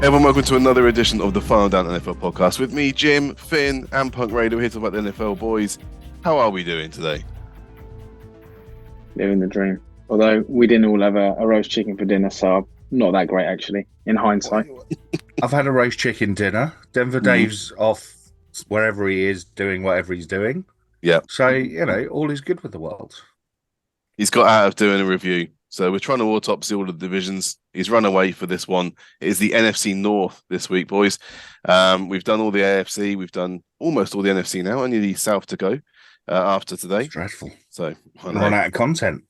Everyone, welcome to another edition of the Final Down NFL podcast with me, Jim, Finn, and Punk Raider. We're here to talk about the NFL boys. How are we doing today? Living the dream. Although we didn't all have a roast chicken for dinner, so not that great actually, in hindsight. I've had a roast chicken dinner. Denver Dave's off wherever he is doing whatever he's doing. Yeah. So, all is good with the world. He's got out of doing a review. So we're trying to autopsy all the divisions. He's run away for this one. It is the NFC North this week, boys. We've done all the AFC. We've done almost all the NFC now. Only the South to go after today. It's dreadful. So run out of content.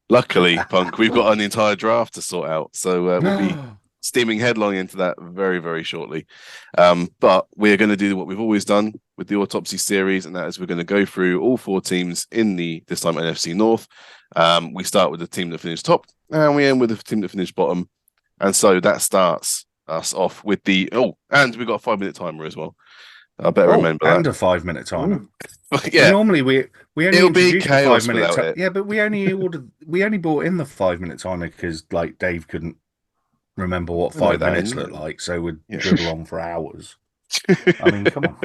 Luckily, Punk, we've got an entire draft to sort out. So we'll be steaming headlong into that very, very shortly. But we're going to do what we've always done with the Autopsy series, and that is we're going to go through all four teams in this time NFC North. We start with the team that finished top, and we end with the team that finished bottom. And so that starts us off with and we've got a 5-minute timer as well. I better remember that. And a 5-minute timer. Yeah. Normally we only it'll be introduced chaos 5 minutes. it. Yeah, but we only brought in the 5-minute timer because Dave couldn't remember what 5 minutes looked like, so we'd dribble on for hours. I mean, come on.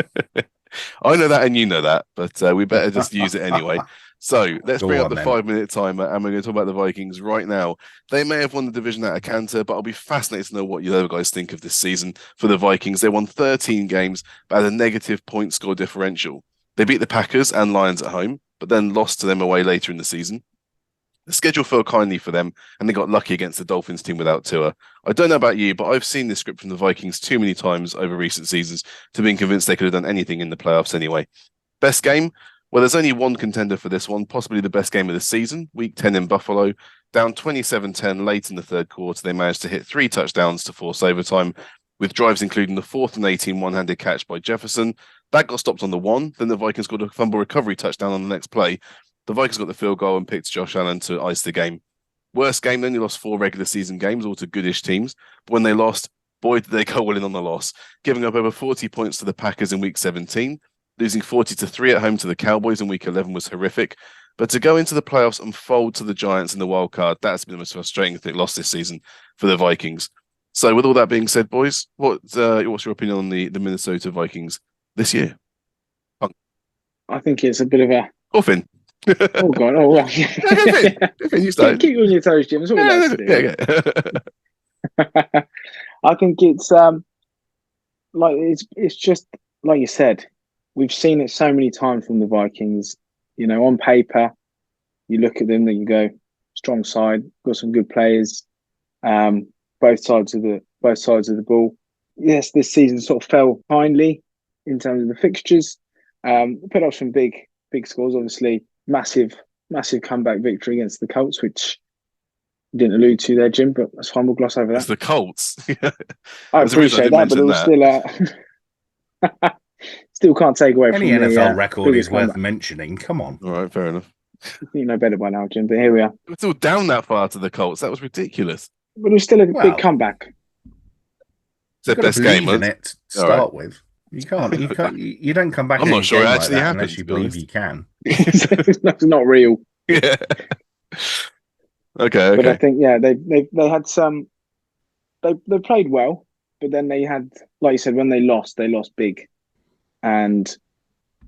I know that and you know that, but we better just use it anyway. So let's bring up the 5-minute timer, and we're going to talk about the Vikings right now. They may have won the division out of canter, but I'll be fascinated to know what you other guys think of this season for the Vikings. They won 13 games, but had a negative point score differential. They beat the Packers and Lions at home, but then lost to them away later in the season. The schedule fell kindly for them, and they got lucky against the Dolphins team without Tua. I don't know about you, but I've seen this script from the Vikings too many times over recent seasons to be convinced they could have done anything in the playoffs anyway. Best game? Well, there's only one contender for this one, possibly the best game of the season, Week 10 in Buffalo. Down 27-10 late in the third quarter, they managed to hit 3 touchdowns to force overtime, with drives including the 4th and 18 one-handed catch by Jefferson. That got stopped on the 1. Then the Vikings got a fumble recovery touchdown on the next play. The Vikings got the field goal and picked Josh Allen to ice the game. Worst game, then you lost 4 regular season games, all to goodish teams. But when they lost, boy, did they go all in on the loss, giving up over 40 points to the Packers in Week 17. Losing 40-3 at home to the Cowboys in Week 11 was horrific. But to go into the playoffs and fold to the Giants in the wild card, that's been the most frustrating loss this season for the Vikings. So with all that being said, boys, what's your opinion on the Minnesota Vikings this year? I think it's a bit of a... Oh, Finn. Oh, God. Oh, well. Finn, you started. Keep on your toes, Jim. That's what we like to do. I think it's it's just, like you said, we've seen it so many times from the Vikings. On paper, you look at them and you go, strong side, got some good players, both sides of the ball. Yes, this season sort of fell kindly in terms of the fixtures. Put up some big scores, obviously. Massive comeback victory against the Colts, which you didn't allude to there, Jim, but that's fine. We'll gloss over that. It's the Colts. I appreciate that, but it was still... Still can't take away any from NFL record is worth comeback. Mentioning. Come on. All right, fair enough. You know better by now, Jim, but here we are. We're still down that far to the Colts. That was ridiculous. But it was still a big comeback. It's the best game, in it to start with. You can't. You don't come back. I'm not sure it actually like happens unless you believe you can. That's not real. Yeah. Okay. But I think they had some. They played well, but then they had, like you said, when they lost big. And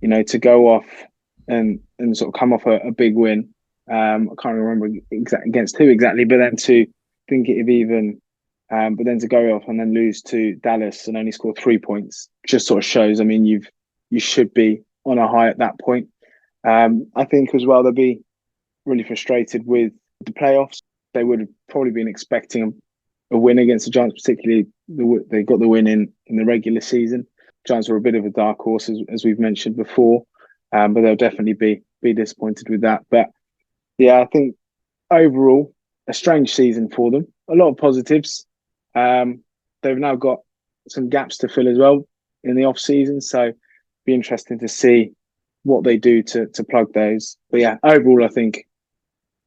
to go off and sort of come off a big win, I can't remember against who exactly, but then to think it even, but then to go off and then lose to Dallas and only score 3 points just sort of shows. I mean, you should be on a high at that point. I think as well they'll be really frustrated with the playoffs. They would have probably been expecting a win against the Giants, particularly they got the win in the regular season. Giants were a bit of a dark horse, as we've mentioned before, but they'll definitely be disappointed with that. But yeah, I think overall a strange season for them. A lot of positives. They've now got some gaps to fill as well in the off season, so be interesting to see what they do to plug those. But yeah, overall I think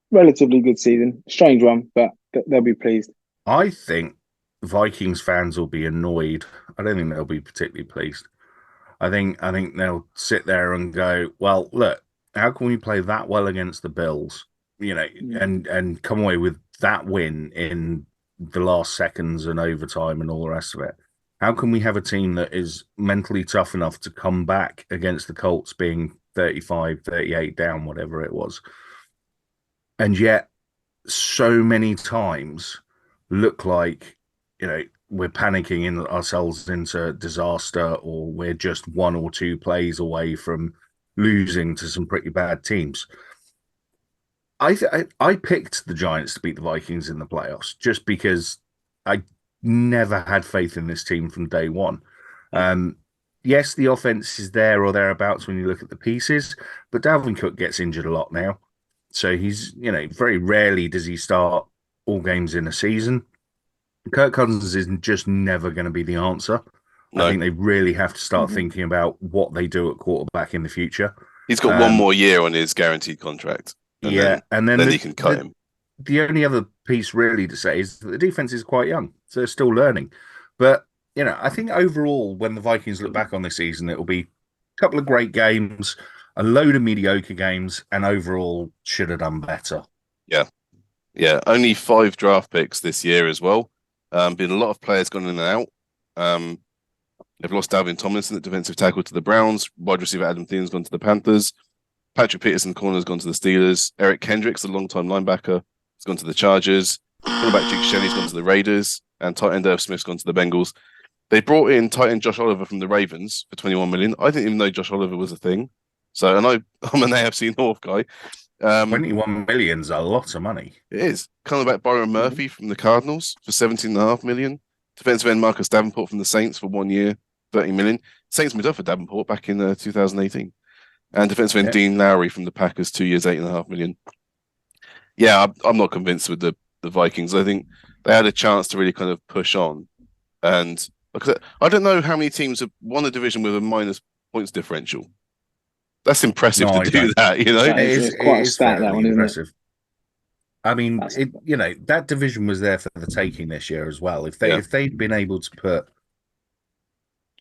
relatively good season. Strange one, but they'll be pleased. I think Vikings fans will be annoyed. I don't think they'll be particularly pleased. I think they'll sit there and go, well, look, how can we play that well against the Bills, and come away with that win in the last seconds and overtime and all the rest of it. How can we have a team that is mentally tough enough to come back against the Colts being 35, 38 down, whatever it was, and yet so many times look like, we're panicking in ourselves into disaster, or we're just one or two plays away from losing to some pretty bad teams. I picked the Giants to beat the Vikings in the playoffs just because I never had faith in this team from day one. Yes, the offense is there or thereabouts when you look at the pieces, but Dalvin Cook gets injured a lot now. So he's, very rarely does he start all games in a season. Kirk Cousins is just never going to be the answer. No. I think they really have to start thinking about what they do at quarterback in the future. He's got one more year on his guaranteed contract. And then he can cut him. The only other piece really to say is that the defense is quite young, so they're still learning. But, I think overall, when the Vikings look back on this season, it will be a couple of great games, a load of mediocre games, and overall should have done better. Yeah. Only 5 draft picks this year as well. Been a lot of players gone in and out. They've lost Dalvin Tomlinson at defensive tackle to the Browns. Wide receiver Adam Thielen's gone to the Panthers. Patrick Peterson, corner, has gone to the Steelers. Eric Kendricks, a long-time linebacker, has gone to the Chargers. Cornerback Jake Shelley's gone to the Raiders. And tight end Irv Smith's gone to the Bengals. They brought in tight end Josh Oliver from the Ravens for $21 million. I didn't even know Josh Oliver was a thing. So, and I'm an AFC North guy. $21 million's a lot of money. It is. Cornerback Byron Murphy from the Cardinals for $17.5 million. Defensive end Marcus Davenport from the Saints for 1 year, $30 million. Saints moved up for Davenport back in 2018. And defensive end Dean Lowry from the Packers, 2 years, $8.5 million. Yeah, I'm not convinced with the Vikings. I think they had a chance to really kind of push on. And like I don't know how many teams have won a division with a minus points differential. That's impressive to do that, It's quite a stat, that one, impressive. Isn't it? I mean, that division was there for the taking this year as well. If they'd been able to put,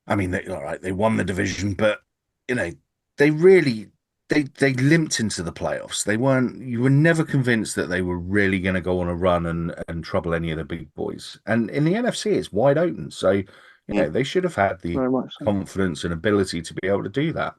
I mean, they won the division, but they really they limped into the playoffs. You were never convinced that they were really going to go on a run and trouble any of the big boys. And in the NFC, it's wide open, so they should have had the confidence and ability to be able to do that.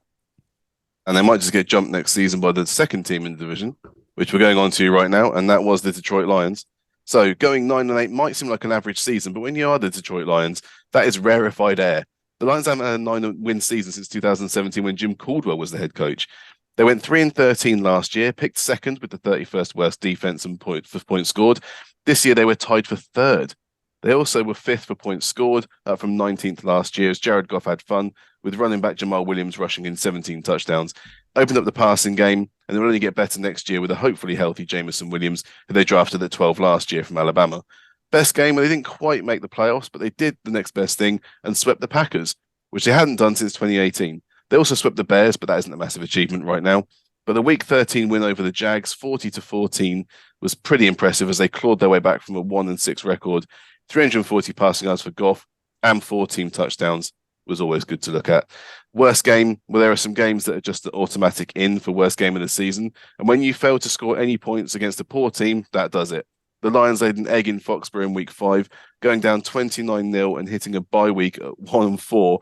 And they might just get jumped next season by the second team in the division, which we're going on to right now, and that was the Detroit Lions. So going 9-8 might seem like an average season, but when you are the Detroit Lions, that is rarefied air. The Lions haven't had a 9-win season since 2017 when Jim Caldwell was the head coach. They went 3-13 last year, picked second with the 31st worst defense and points scored. This year they were tied for third. They also were 5th for points scored, up from 19th last year as Jared Goff had fun, with running back Jamal Williams rushing in 17 touchdowns. Opened up the passing game, and they'll only get better next year with a hopefully healthy Jameson Williams, who they drafted at 12 last year from Alabama. Best game, they didn't quite make the playoffs, but they did the next best thing and swept the Packers, which they hadn't done since 2018. They also swept the Bears, but that isn't a massive achievement right now. But the Week 13 win over the Jags, 40-14, was pretty impressive as they clawed their way back from a 1-6 record. 340 passing yards for Goff and 4 team touchdowns was always good to look at. Worst game, well, there are some games that are just an automatic in for worst game of the season. And when you fail to score any points against a poor team, that does it. The Lions laid an egg in Foxborough in Week 5, going down 29-0 and hitting a bye week at 1-4.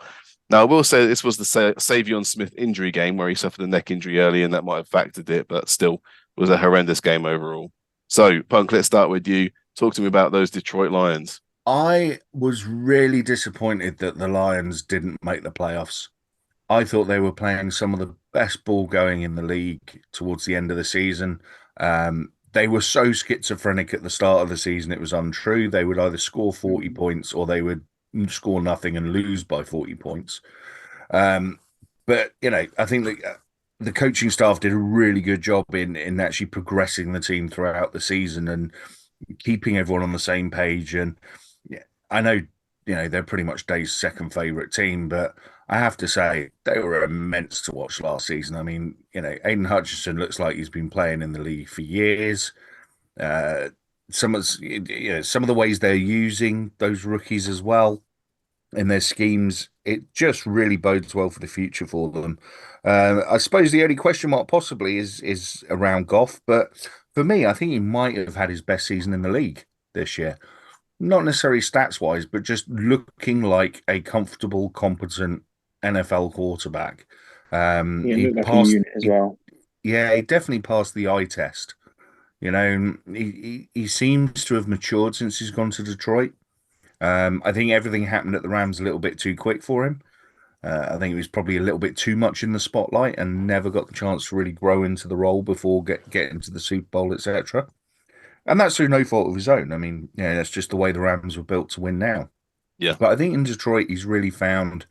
Now, I will say this was the Savion Smith injury game where he suffered a neck injury early, and that might have factored it, but still it was a horrendous game overall. So, Punk, let's start with you. Talk to me about those Detroit Lions. I was really disappointed that the Lions didn't make the playoffs. I thought they were playing some of the best ball going in the league towards the end of the season. They were so schizophrenic at the start of the season, it was untrue. They would either score 40 points or they would score nothing and lose by 40 points. But, I think that the coaching staff did a really good job in actually progressing the team throughout the season and keeping everyone on the same page. And I know, they're pretty much Dave's second favorite team, but I have to say they were immense to watch last season. I mean, Aiden Hutchinson looks like he's been playing in the league for years. Some of the ways they're using those rookies as well in their schemes, it just really bodes well for the future for them. I suppose the only question mark possibly is around Goff, but for me, I think he might have had his best season in the league this year. not necessarily stats wise, but just looking like a comfortable, competent NFL quarterback. Yeah, He looked like a passed. unit as well. Yeah, he definitely passed the eye test. You know, he seems to have matured since he's gone to Detroit. I think everything happened at the Rams a little bit too quick for him. I think he was probably a little bit too much in the spotlight and never got the chance to really grow into the role before getting to the Super Bowl, etc. And that's through no fault of his own. I mean, yeah, that's just the way the Rams were built to win now. Yeah. But I think in Detroit, he's really found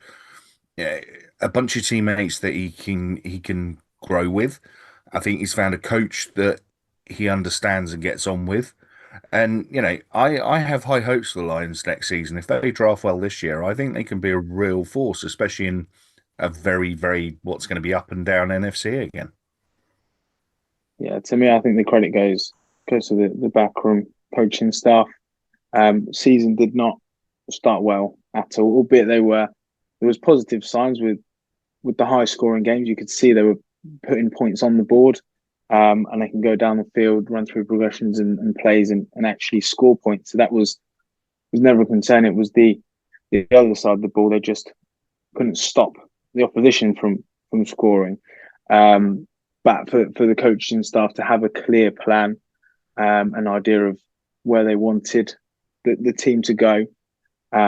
a bunch of teammates that he can grow with. I think he's found a coach that he understands and gets on with. And, I have high hopes for the Lions next season. If they draft well this year, I think they can be a real force, especially in a very, very, what's going to be up and down NFC again. Yeah, to me, I think the credit goes to the backroom coaching staff. Season did not start well at all, albeit there was positive signs with the high scoring games. You could see they were putting points on the board, and they can go down the field, run through progressions and plays and actually score points. So that was never a concern. It was the other side of the ball. They just couldn't stop the opposition from scoring. But for the coaching staff to have a clear plan, an idea of where they wanted the team to go,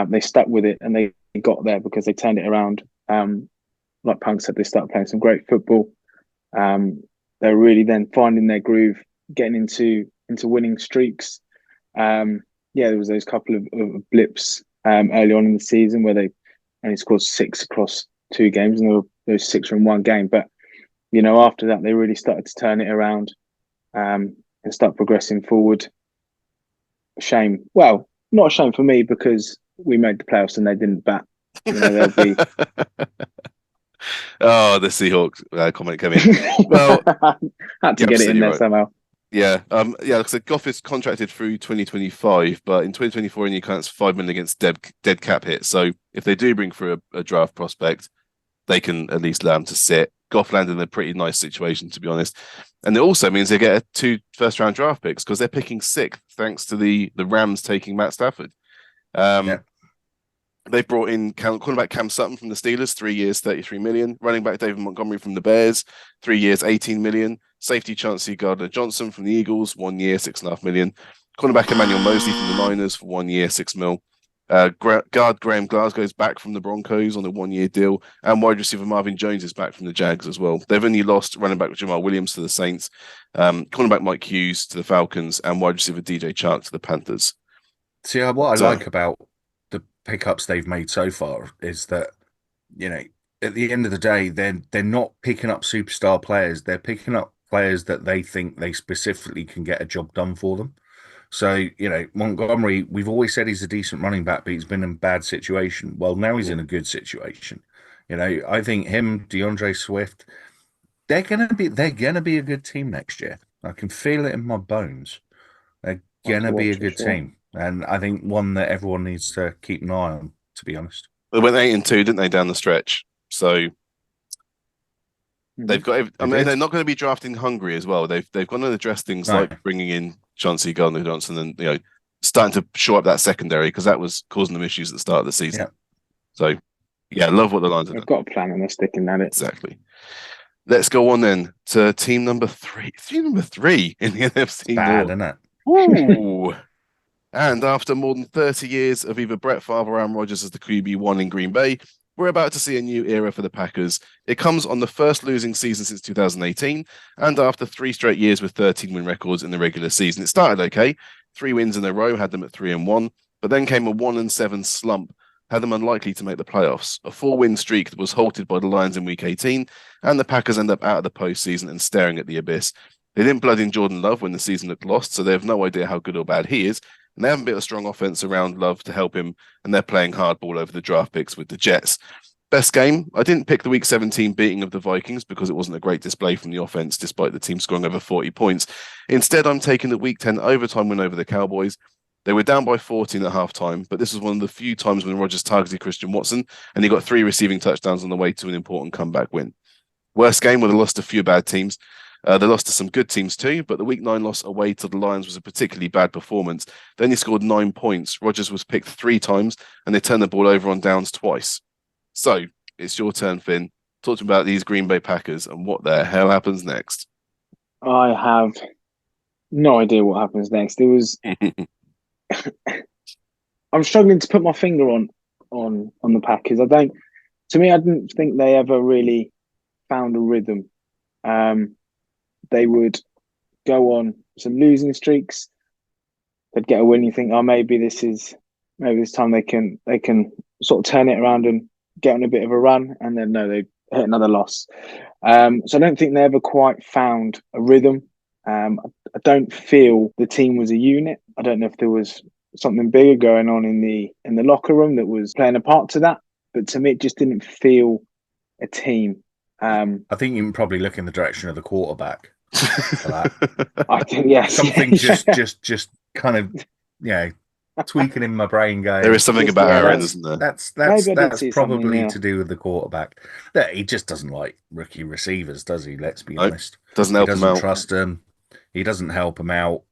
they stuck with it and they got there because they turned it around. Like Punk said, they started playing some great football. They're really then finding their groove, getting into winning streaks. There was those couple of blips early on in the season where they only scored 6 across 2 games, and those 6 were in 1 game. But after that, they really started to turn it around and start progressing forward. Shame. Well, not a shame for me because we made the playoffs and they didn't. But they'll be. Oh, the Seahawks comment came in. Well, had to get it in there somehow. Yeah, because Goff is contracted through 2025, but in 2024, and you can't $5 million against dead cap hit. So if they do bring through a draft prospect, they can at least allow him to sit. Goff landed in a pretty nice situation, to be honest, and it also means they get 2 first-round draft picks because they're picking 6th thanks to the Rams taking Matt Stafford. They brought in cornerback Cam Sutton from the Steelers, 3 years, $33 million. Running back David Montgomery from the Bears, 3 years, $18 million. Safety Chauncey Gardner-Johnson from the Eagles, 1 year, $6.5 million. Cornerback Emmanuel Mosley from the Niners for 1 year, $6 million. Guard Graham Glasgow's back from the Broncos on a 1-year deal, and wide receiver Marvin Jones is back from the Jags as well. They've only lost running back Jamal Williams to the Saints, cornerback Mike Hughes to the Falcons, and wide receiver DJ Chark to the Panthers. See, what I like about the pickups they've made so far is that, at the end of the day, they're not picking up superstar players. They're picking up players that they think they specifically can get a job done for them. So, Montgomery, we've always said he's a decent running back, but he's been in a bad situation. Well, now he's in a good situation. I think him, DeAndre Swift, they're gonna be a good team next year. I can feel it in my bones. They're gonna be a good team, and I think one that everyone needs to keep an eye on. To be honest, they went 8-2, didn't they, down the stretch? So they've got. I mean, they're not going to be drafting hungry as well. They've gone and addressed things like bringing in Chauncey Gardner-Johnson and starting to shore up that secondary because that was causing them issues at the start of the season. Yeah. So, yeah, love what the Lions have done. They've got a plan and they're sticking at it. Exactly. Let's go on then to team number 3. Team number 3 in the NFC North. Bad, isn't it? Ooh. And after more than 30 years of either Brett Favre or Aaron Rodgers as the QB1 in Green Bay, we're about to see a new era for the Packers. It comes on the first losing season since 2018, and after 3 straight years with 13-win records in the regular season. It started okay. 3 wins in a row had them at 3-1, but then came a 1-7 slump, had them unlikely to make the playoffs. A 4-win streak that was halted by the Lions in Week 18, and the Packers end up out of the postseason and staring at the abyss. They didn't blood in Jordan Love when the season looked lost, so they have no idea how good or bad he is, and they haven't built a strong offense around Love to help him, and they're playing hardball over the draft picks with the Jets. Best game, I didn't pick the Week 17 beating of the Vikings because it wasn't a great display from the offense despite the team scoring over 40 points. Instead, I'm taking the Week 10 overtime win over the Cowboys. They were down by 14 at halftime, but this was one of the few times when Rodgers targeted Christian Watson, and he got 3 receiving touchdowns on the way to an important comeback win. Worst game would have lost a few bad teams. They lost to some good teams too, but the Week 9 loss away to the Lions was a particularly bad performance. They only scored 9 points. Rodgers was picked 3 times, and they turned the ball over on downs twice. So it's your turn, Finn. Talk to me about these Green Bay Packers and what the hell happens next. I have no idea what happens next. It was. I'm struggling to put my finger on the Packers. I didn't think they ever really found a rhythm. They would go on some losing streaks. They'd get a win. You think, oh, maybe this time they can sort of turn it around and get on a bit of a run. And then no, they hit another loss. So I don't think they ever quite found a rhythm. I don't feel the team was a unit. I don't know if there was something bigger going on in the locker room that was playing a part to that. But to me, it just didn't feel a team. I think you can probably look in the direction of the quarterback for that. I think, yes. Something just kind of, tweaking in my brain going. There is something about Aaron, isn't there? That's probably to do with the quarterback. He just doesn't like rookie receivers, does he? Let's be honest. Doesn't help him out. Trust him. He doesn't help him out.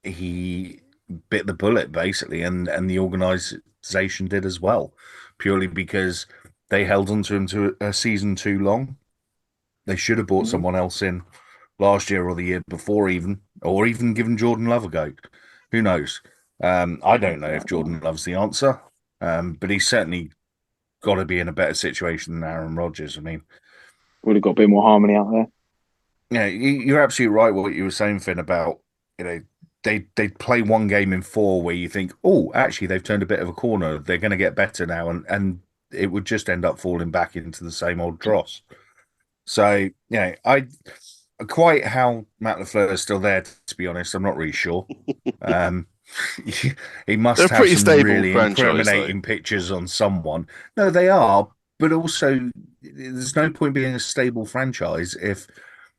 He bit the bullet basically, and the organisation did as well, purely because they held on to him to a season too long. They should have brought someone else in last year or the year before, or even given Jordan Love a go. Who knows? I don't know if Jordan Love's the answer, but he's certainly got to be in a better situation than Aaron Rodgers. I mean, would have got a bit more harmony out there. Yeah, you're absolutely right. What you were saying, Finn, about they play one game in 4 where you think, oh, actually they've turned a bit of a corner. They're going to get better now, and it would just end up falling back into the same old dross. So I quite how Matt LaFleur is still there. To be honest, I'm not really sure. He must have some really incriminating pictures on someone. No, they are, but also there's no point being a stable franchise if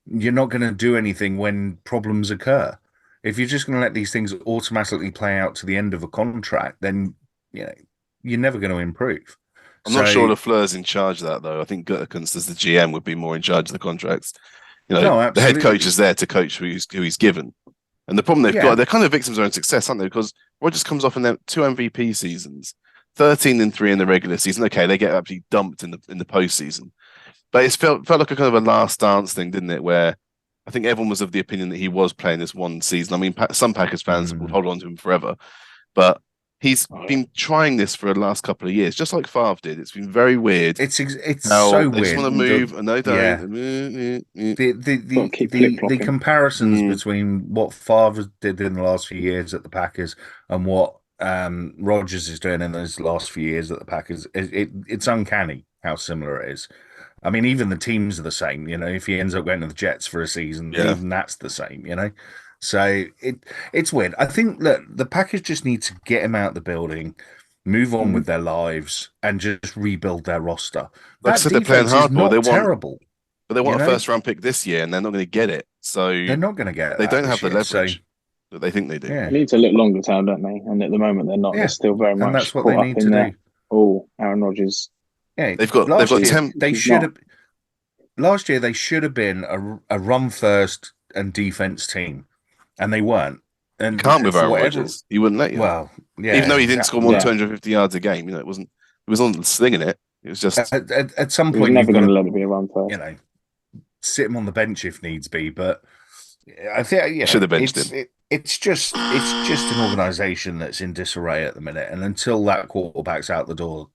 you're not going to do anything when problems occur. If you're just going to let these things automatically play out to the end of a contract, then you're never going to improve. I'm not sure LaFleur's in charge of that, though. I think Gutekunst, as the GM, would be more in charge of the contracts. The head coach is there to coach who he's given. And the problem they've got, they're kind of victims of their own success, aren't they? Because Rodgers comes off in their 2 MVP seasons, 13-3 in the regular season. Okay, they get absolutely dumped in the postseason. But it felt like a kind of a last dance thing, didn't it? Where I think everyone was of the opinion that he was playing this one season. I mean, some Packers fans would hold on to him forever. But he's been trying this for the last couple of years, just like Favre did. It's been very weird. It's so weird. They just want to move, and they don't. Yeah. The comparisons between what Favre did in the last few years at the Packers and what Rodgers is doing in those last few years at the Packers, it's uncanny how similar it is. I mean, even the teams are the same. If he ends up going to the Jets for a season, even that's the same. So it's weird. I think that the Packers just need to get him out of the building, move on with their lives, and just rebuild their roster. Like I said, they're playing hardball. They want terrible, but they want a first-round pick this year, and they're not going to get it. So they're not going to get it. They don't have the leverage that they think they do. Yeah. They need to look longer term, don't they? And at the moment, they're not. Yeah. They're still very much. And that's what they need to do. Aaron Rodgers. Yeah, they've got. They should have. Last year, they should have been a run first and defense team, and they weren't. And you can't with Aaron Rodgers. He wouldn't let you. Well, yeah, even though he didn't score more than 250 yards a game, it wasn't. It was on slinging it. It was just at some point. Never going to let it be a run first. Sit him on the bench if needs be. But I think should have benched him. It's just an organisation that's in disarray at the minute, and until that quarterback's out the door,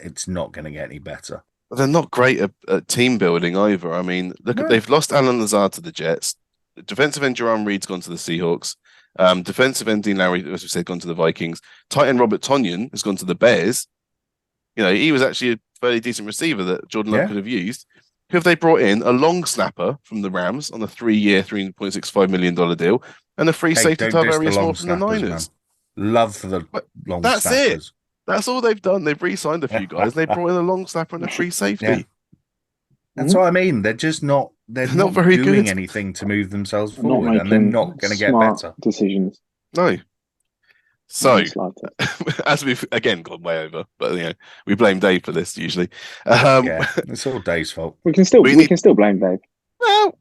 it's not going to get any better. They're not great at team building either. I mean, they've lost Alan Lazard to the Jets. Defensive end Jerome Reed's gone to the Seahawks. Defensive end Dean Lowry, as we said, gone to the Vikings. Tight end Robert Tonyan has gone to the Bears. He was actually a fairly decent receiver that Jordan Love could have used. Who have they brought in? A long snapper from the Rams on a 3-year, $3.65 million deal, and a free safety Tarvarius Moore from the Niners. Man. Love for the long That's snappers. It. That's all they've done. They've re-signed a few guys. They brought in a long snapper and a free safety. Yeah. That's what I mean. They're just not. They're not very doing anything to move themselves forward, and they're not going to get better decisions. No. So, as we've again gone way over, but we blame Dave for this usually. It's all Dave's fault. We can still blame Dave. Well,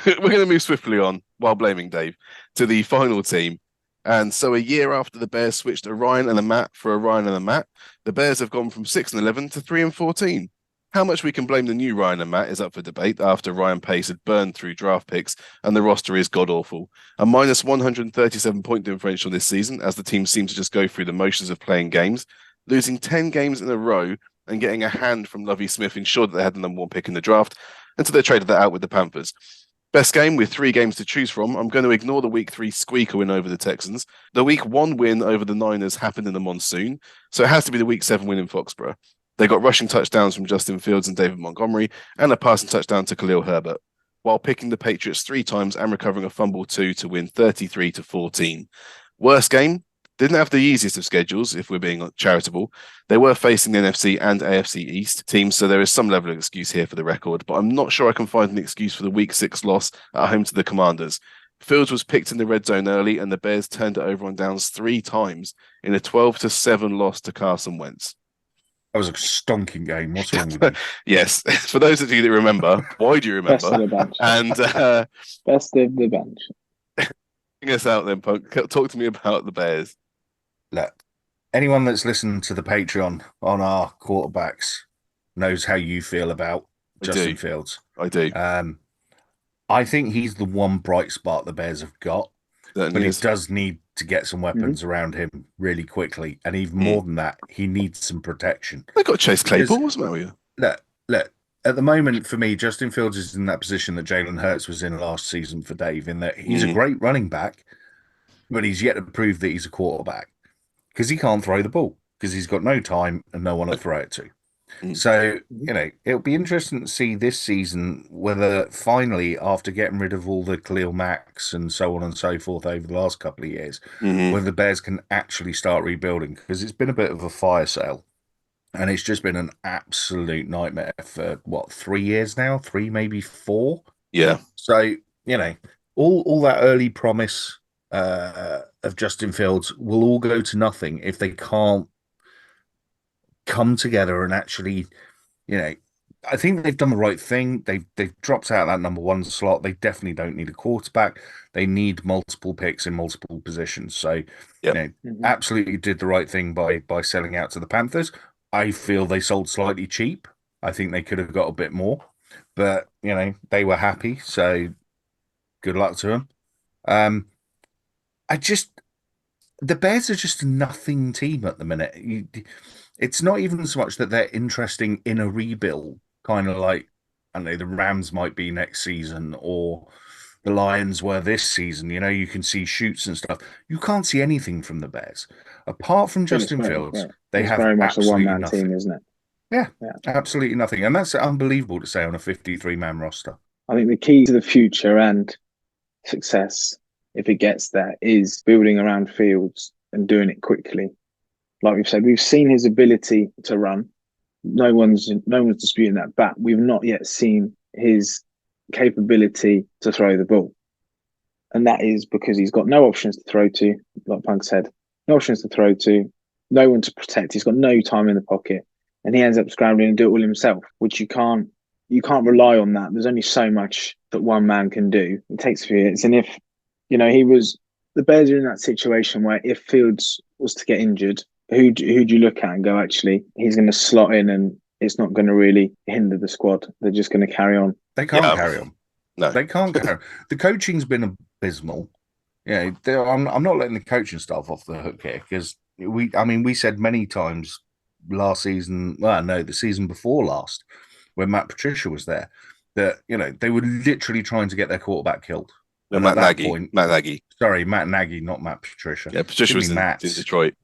we're going to move swiftly on while blaming Dave to the final team. And so a year after the Bears switched Orion and a Matt for Orion and a Matt, the Bears have gone from 6-11 to 3-14. How much we can blame the new Ryan and Matt is up for debate after Ryan Pace had burned through draft picks and the roster is god-awful. A minus 137 point differential this season as the team seemed to just go through the motions of playing games, losing 10 games in a row and getting a hand from Lovie Smith ensured that they had the number one pick in the draft until they traded that out with the Panthers. Best game with 3 games to choose from. I'm going to ignore the week 3 squeaker win over the Texans. The week 1 win over the Niners happened in the monsoon, so it has to be the week 7 win in Foxborough. They got rushing touchdowns from Justin Fields and David Montgomery and a passing touchdown to Khalil Herbert, while picking the Patriots 3 times and recovering a fumble 2 to win 33-14. Worst game? Didn't have the easiest of schedules, if we're being charitable. They were facing the NFC and AFC East teams, so there is some level of excuse here for the record, but I'm not sure I can find an excuse for the Week 6 loss at home to the Commanders. Fields was picked in the red zone early, and the Bears turned it over on downs 3 times in a 12-7 loss to Carson Wentz. That was a stonking game. What's wrong with you? Yes, for those of you that remember, why do you remember? Best of the bench. And best of the bench. Bring us out then, Punk. Talk to me about the Bears. Look, anyone that's listened to the Patreon on our quarterbacks knows how you feel about Justin Fields. I do. I think he's the one bright spot the Bears have got, but he does need to get some weapons around him really quickly. And even more than that, he needs some protection. They got Chase Claypool, wasn't it? Look, at the moment, for me, Justin Fields is in that position that Jalen Hurts was in last season for Dave, in that he's a great running back, but he's yet to prove that he's a quarterback because he can't throw the ball because he's got no time and no one to throw it to. So, it'll be interesting to see this season whether finally, after getting rid of all the Khalil Macks and so on and so forth over the last couple of years, whether the Bears can actually start rebuilding, because it's been a bit of a fire sale and it's just been an absolute nightmare for 3 years now, 3, maybe 4. Yeah. So, all that early promise of Justin Fields will all go to nothing if they can't come together and actually, I think they've done the right thing. They've dropped out that number 1 slot. They definitely don't need a quarterback. They need multiple picks in multiple positions. So, absolutely did the right thing by selling out to the Panthers. I feel they sold slightly cheap. I think they could have got a bit more, but they were happy. So, good luck to them. The Bears are just a nothing team at the minute. It's not even so much that they're interesting in a rebuild, kind of like, I don't know, the Rams might be next season or the Lions were this season. You can see shoots and stuff. You can't see anything from the Bears. Apart from Justin Fields, they have very much a one-man nothing. team, isn't it? Yeah, absolutely nothing. And that's unbelievable to say on a 53-man roster. I think the key to the future and success, if it gets there, is building around Fields and doing it quickly. Like we've said, we've seen his ability to run. No one's disputing that, but we've not yet seen his capability to throw the ball. And that is because he's got no options to throw to, like Punk said, no options to throw to, no one to protect. He's got no time in the pocket, and he ends up scrambling and do it all himself, which you can't rely on that. There's only so much that one man can do. It takes a few years. And if, the Bears are in that situation where if Fields was to get injured, who'd you look at and go, actually, he's going to slot in and it's not going to really hinder the squad. They're just going to carry on. They can't carry on. No, they can't carry on. The coaching's been abysmal. I'm not letting the coaching staff off the hook here because we said many times last season, the season before last, when Matt Patricia was there, that, they were literally trying to get their quarterback killed. No, Matt Nagy. Sorry, Matt Nagy, not Matt Patricia. Yeah, Patricia was in Detroit.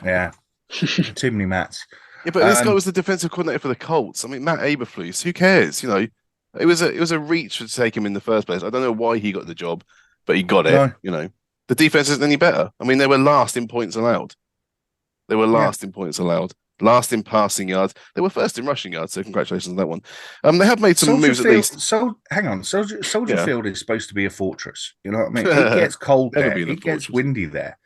Yeah. Too many Matts. Yeah, but this guy was the defensive coordinator for the Colts. Matt Eberflus, who cares? It was a reach to take him in the first place. I don't know why he got the job, but he got it. No. The defense isn't any better. They were last in points allowed. Last in passing yards. They were first in rushing yards, so congratulations on that one. They have made some moves at least. Hang on. Soldier Field is supposed to be a fortress. You know what I mean? It gets cold there. It gets windy there.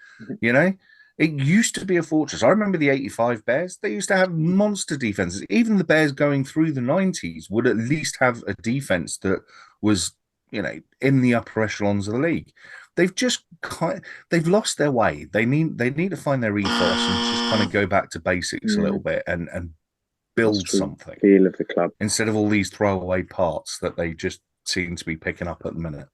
It used to be a fortress. I remember the 85 Bears. They used to have monster defenses. Even the Bears going through the 90s would at least have a defense that was, in the upper echelons of the league. They've lost their way. They need to find their ethos and just kind of go back to basics a little bit and build something. Feel of the club. Instead of all these throwaway parts that they just seem to be picking up at the minute.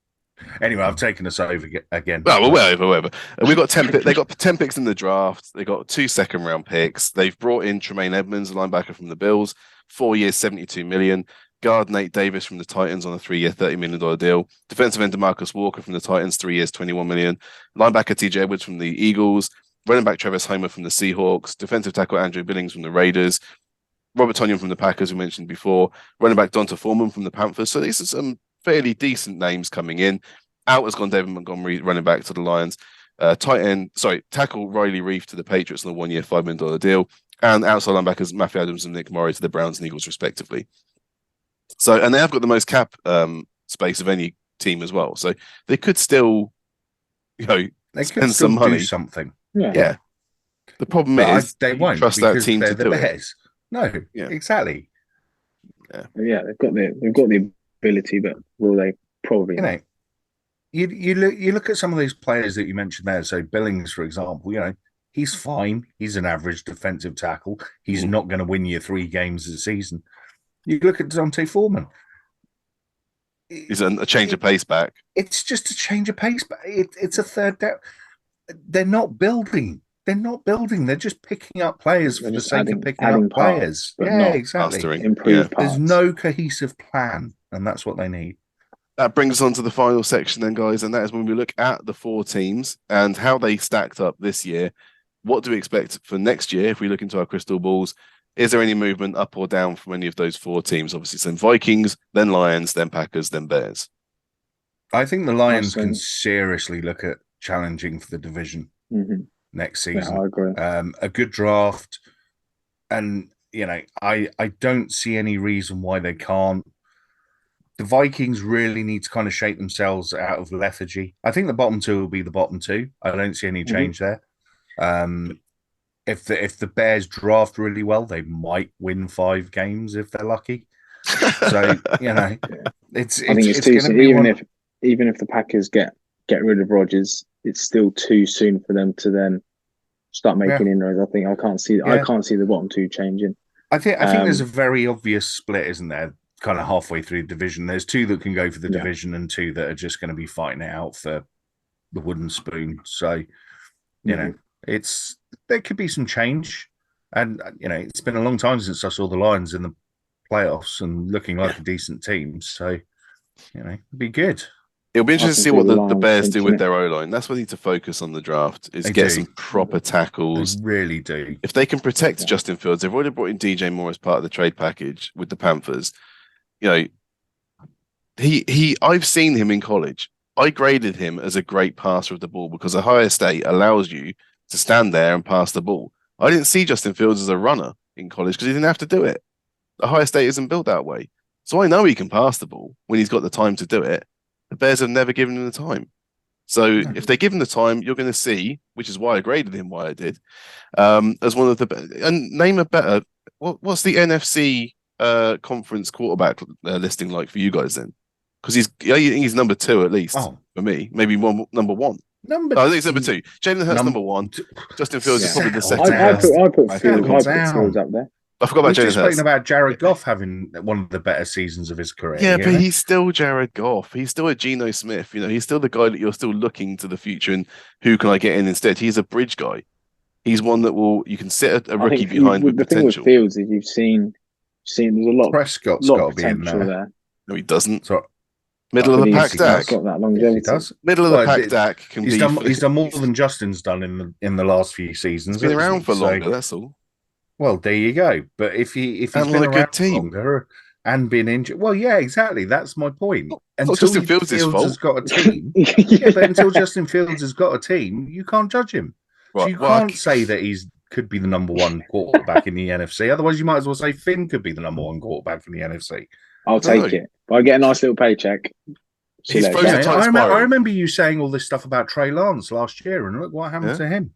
Anyway, I've taken us over again. Oh, well, we're over. We've got 10 picks. They got 10 picks in the draft. They got 2 second-round picks. They've brought in Tremaine Edmonds, a linebacker from the Bills, 4 years, $72 million. Guard Nate Davis from the Titans on a 3-year, $30 million deal. Defensive end DeMarcus Walker from the Titans, 3 years, $21 million. Linebacker TJ Edwards from the Eagles. Running back Travis Homer from the Seahawks. Defensive tackle Andrew Billings from the Raiders. Robert Tonyan from the Packers, we mentioned before. Running back Donta Foreman from the Panthers. So these are some fairly decent names coming in. Out has gone David Montgomery, running back to the Lions. Tackle Riley Reef to the Patriots on a 1-year, $5 million deal. And outside linebackers Matthew Adams and Nick Murray to the Browns and Eagles, respectively. So, and they have got the most cap space of any team as well. So they could still, they spend some money. Do something. Yeah. The problem is they won't trust that team to do Bears. It. No, exactly. Yeah, they've got the ability, but will they? Probably not. You look at some of these players that you mentioned there. So Billings, for example, he's fine. He's an average defensive tackle. He's not going to win you 3 games a season. You look at Donta Foreman. He's a change of pace back. It's just a change of pace back. It's a third down. They're not building. They're just picking up players for the sake of picking up players. Yeah, exactly. There's no cohesive plan, and that's what they need. That brings us on to the final section then, guys, and that is when we look at the 4 teams and how they stacked up this year. What do we expect for next year if we look into our crystal balls? Is there any movement up or down from any of those 4 teams? Obviously, some Vikings, then Lions, then Packers, then Bears. I think the Lions can seriously look at challenging for the division next season. Yeah, I agree. A good draft, and I don't see any reason why they can't. The Vikings really need to kind of shake themselves out of lethargy. I think the bottom 2 will be the bottom 2. I don't see any change there. If the Bears draft really well, they might win 5 games if they're lucky. So it's. I think it's too soon. Even if the Packers get rid of Rodgers, it's still too soon for them to then start making inroads. I can't see the bottom 2 changing. I think there's a very obvious split, isn't there? Kind of halfway through the division. There's 2 that can go for the division and 2 that are just going to be fighting it out for the wooden spoon. So, there could be some change. And, it's been a long time since I saw the Lions in the playoffs and looking like a decent team. So, it'd be good. It'll be interesting to see what the Bears do with their O-line. That's what they need to focus on the draft, is get some proper tackles. They really do. If they can protect Justin Fields, they've already brought in DJ Moore as part of the trade package with the Panthers. I've seen him in college. I graded him as a great passer of the ball because Ohio State allows you to stand there and pass the ball. I didn't see Justin Fields as a runner in college because he didn't have to do it. Ohio State isn't built that way. So I know he can pass the ball when he's got the time to do it. The Bears have never given him the time. So if they give him the time, you're going to see, which is why I graded him, why I did, as one of the... And name a better... What's the NFC conference quarterback listing like for you guys then? Because he's number 2 at least for me. Maybe number 1. I think it's number 2. Jalen Hurts number 1. Justin Fields is probably the second. I put Fields up there. I forgot about Jalen Hurts. Speaking about Jared Goff having one of the better seasons of his career. Yeah, but he's still Jared Goff. He's still a Geno Smith. He's still the guy that you're still looking to the future and who can I get in instead. He's a bridge guy. He's one that you can sit a rookie behind with potential. The thing with Fields is you've seen there's a lot. Prescott's got to be in there. No, he doesn't. Middle of the pack, Dak. Got that longevity. He does. Middle of the pack, Dak can he's done more than Justin's done in the last few seasons. He's been around for longer. That's all. Well, there you go. But if he's been around a good team longer and been injured, well, yeah, exactly. That's my point. Until Justin Fields has got a team, but until Justin Fields has got a team, you can't judge him. Right. So you can't say that could be the number 1 quarterback in the NFC. Otherwise, you might as well say Finn could be the number 1 quarterback in the NFC. I'll take it. If I get a nice little paycheck. I remember you saying all this stuff about Trey Lance last year, and look what happened to him.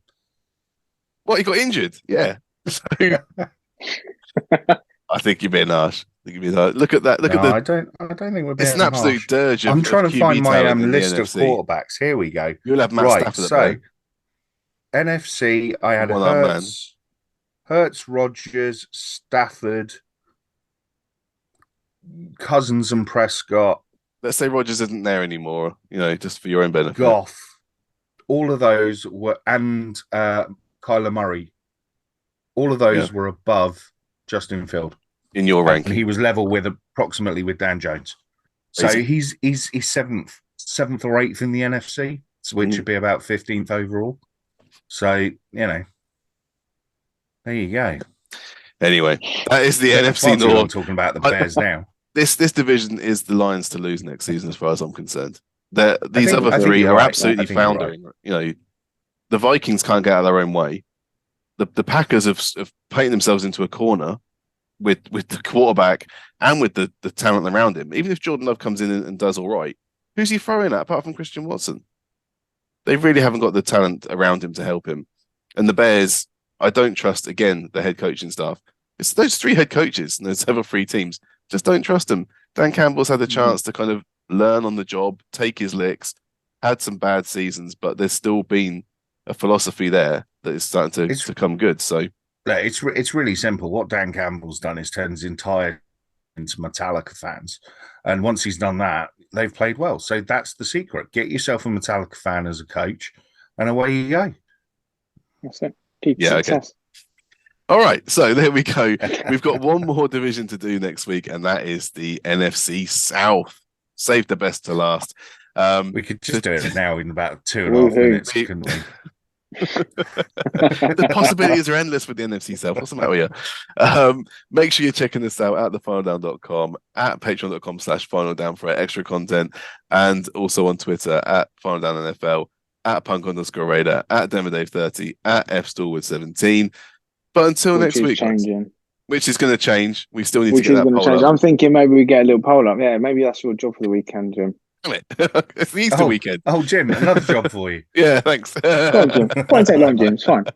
What, he got injured? Yeah. So I think you're being harsh. Look at that. I don't think we're being It's an absolute harsh. dirge of I'm trying of to find QB my talent in the list of NFC. quarterbacks. Here we go. You'll have Matt Right, Stafford up so there. NFC, I had One-arm man. Hurts, Rodgers, Stafford, Cousins and Prescott, Let's say Rodgers isn't there anymore, just for your own benefit. Goff. All of those were, and Kyler Murray. All of those were above Justin Field in your ranking. And he was level with approximately with Dan Jones. So he's seventh or eighth in the NFC, which would be about 15th overall. So, there you go. Anyway, that is the NFC North. I'm talking about the Bears now. This division is the Lions to lose next season, as far as I'm concerned. These other three are absolutely foundering. Right. The Vikings can't get out of their own way. The Packers have painted themselves into a corner with the quarterback and with the talent around him. Even if Jordan Love comes in and does all right, who's he throwing at apart from Christian Watson? They really haven't got the talent around him to help him. And the Bears, I don't trust, again, the head coaching staff. It's those three head coaches and those other three teams. Just don't trust them. Dan Campbell's had the chance to kind of learn on the job, take his licks, had some bad seasons, but there's still been a philosophy there that is starting to come good. So it's really simple. What Dan Campbell's done is turned his entire into Metallica fans. And once he's done that, they've played well. So that's the secret. Get yourself a Metallica fan as a coach, and away you go. That's it. Keep success. Okay. All right, so there we go. We've got one more division to do next week, and that is the NFC South. Save the best to last. We could just do it now in about 2.5 minutes, couldn't we? The possibilities are endless with the NFC South. What's the matter with you? Make sure you're checking this out at thefinaldown.com, at patreon.com/finaldown for extra content, and also on Twitter at finaldownNFL, at punk_raider, at DemoDave30, at fstallwood17. But until next week, which is going to change, we still need to get that poll up. I'm thinking maybe we get a little poll up. Yeah, maybe that's your job for the weekend, Jim. Damn it. It's the Easter weekend. Oh, Jim, another job for you. Yeah, thanks. Go on, Jim. Won't take long, Jim. It's fine.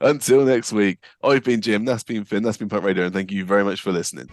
Until next week, I've been Jim, that's been Finn, that's been Punk Radio, and thank you very much for listening.